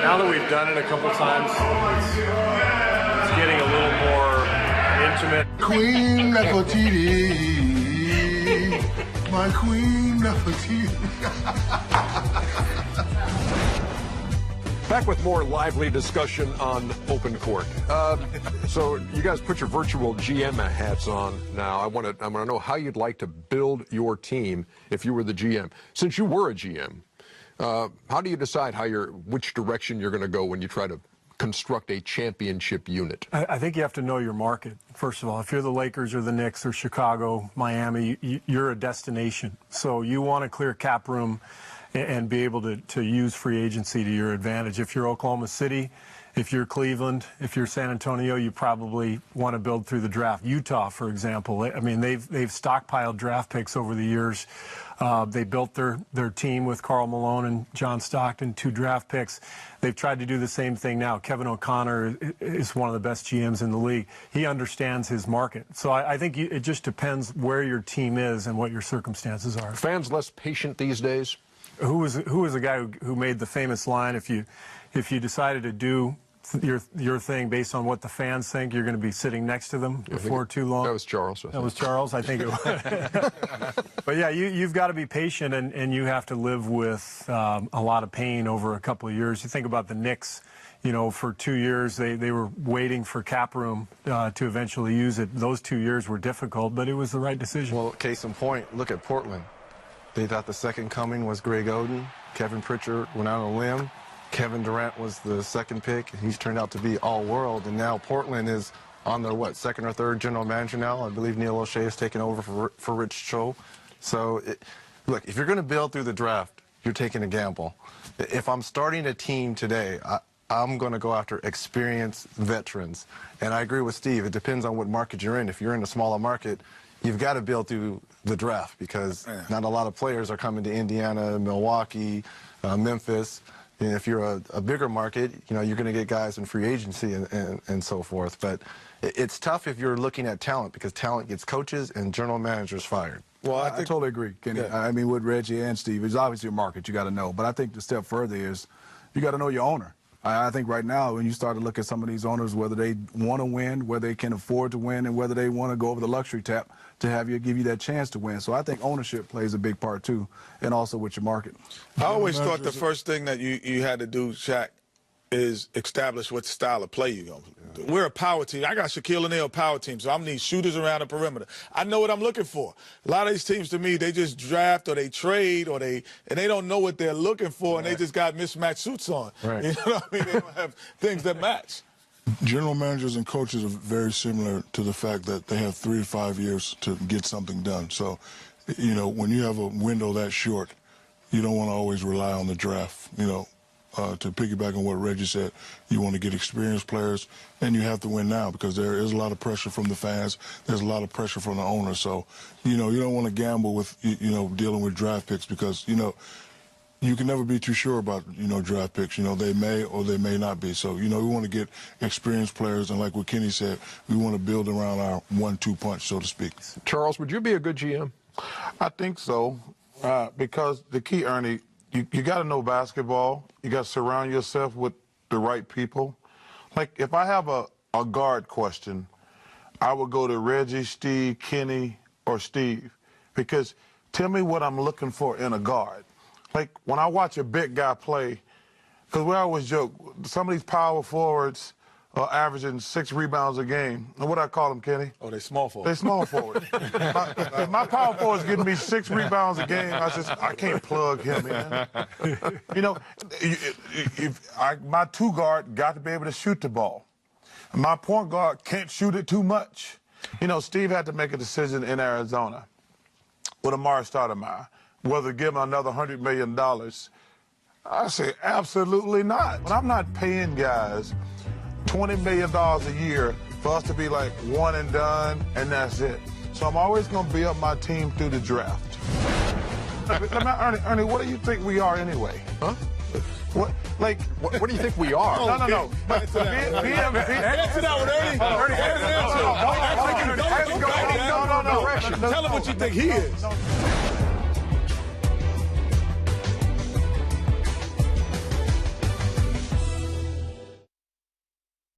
Now that we've done it a couple times, it's getting a little more intimate. Queen Nefertiti, my Queen Nefertiti. Back with more lively discussion on open court. So you guys put your virtual GM hats on now. I want to know how you'd like to build your team if you were the GM. Since you were a GM, how do you decide which direction you're going to go when you try to construct a championship unit? I think you have to know your market, first of all. If you're the Lakers or the Knicks or Chicago, Miami, you're a destination. So you want to clear cap room and be able to use free agency to your advantage. If you're Oklahoma City, if you're Cleveland, if you're San Antonio, you probably want to build through the draft. Utah, for example, I mean, they've stockpiled draft picks over the years. They built their team with Karl Malone and John Stockton, 2 draft picks. They've tried to do the same thing now. Kevin O'Connor is one of the best GMs in the league. He understands his market. So I think it just depends where your team is and what your circumstances are. Fans less patient these days? Who was the guy who made the famous line, if you decided to do your thing based on what the fans think, you're going to be sitting next to them before too long? That was Charles. That was Charles, I think it was. But yeah, you've got to be patient, and you have to live with a lot of pain over a couple of years. You think about the Knicks, you know, for 2 years they were waiting for cap room to eventually use it. Those 2 years were difficult, but it was the right decision. Well, case in point, look at Portland. They thought the second coming was Greg Oden. Kevin Pritchard went out on a limb. Kevin Durant was the second pick. He's turned out to be all-world, and now Portland is on their, second or third general manager now. I believe Neil O'Shea has taken over for Rich Cho. So, look, if you're going to build through the draft, you're taking a gamble. If I'm starting a team today, I'm going to go after experienced veterans. And I agree with Steve. It depends on what market you're in. If you're in a smaller market, you've got to build through the draft because not a lot of players are coming to Indiana, Milwaukee, Memphis. And if you're a bigger market, you know, you're going to get guys in free agency and so forth. But it's tough if you're looking at talent because talent gets coaches and general managers fired. Well, I totally agree, Kenny. Yeah. I mean, with Reggie and Steve, it's obviously a market you got to know. But I think the step further is you got to know your owner. I think right now, when you start to look at some of these owners, whether they want to win, whether they can afford to win, and whether they want to go over the luxury tap to give you that chance to win. So I think ownership plays a big part, too, and also with your market. I always thought the first thing that you had to do, Shaq, is establish what style of play you're going to do. We're a power team. I got Shaquille O'Neal power team, so I'm need shooters around the perimeter. I know what I'm looking for. A lot of these teams, to me, they just draft or they trade and they don't know what they're looking for, and they just got mismatched suits on. Right. You know what I mean? They don't have things that match. General managers and coaches are very similar to the fact that they have 3 to 5 years to get something done. So, you know, when you have a window that short, you don't want to always rely on the draft, you know. To piggyback on what Reggie said, you want to get experienced players, and you have to win now because there is a lot of pressure from the fans. There's a lot of pressure from the owner. So, you know, you don't want to gamble with, you know, dealing with draft picks because, you know, you can never be too sure about, you know, draft picks. You know, they may or they may not be. So, you know, we want to get experienced players, and like what Kenny said, we want to build around our 1-2 punch, so to speak. Charles, would you be a good GM? I think so because the key, Ernie, you got to know basketball. You got to surround yourself with the right people. Like, if I have a guard question, I would go to Reggie, Steve, Kenny, or Steve. Because tell me what I'm looking for in a guard. Like, when I watch a big guy play, because we always joke, some of these power forwards are averaging 6 rebounds a game. And what I call them, Kenny? Oh, they small forward. They small forward. my power forward's getting me 6 rebounds a game. I can't plug him in. You know, my 2 guard got to be able to shoot the ball. My point guard can't shoot it too much. You know, Steve had to make a decision in Arizona with Amari Stoudemire, whether to give him another $100 million. I say, absolutely not. But I'm not paying guys $20 million a year for us to be like one and done, and that's it. So I'm always going to build up my team through the draft. Ernie, what do you think we are anyway? Huh? What do you think we are? No. Answer that one, Ernie. Ernie, answer. No. Tell him what you think he is.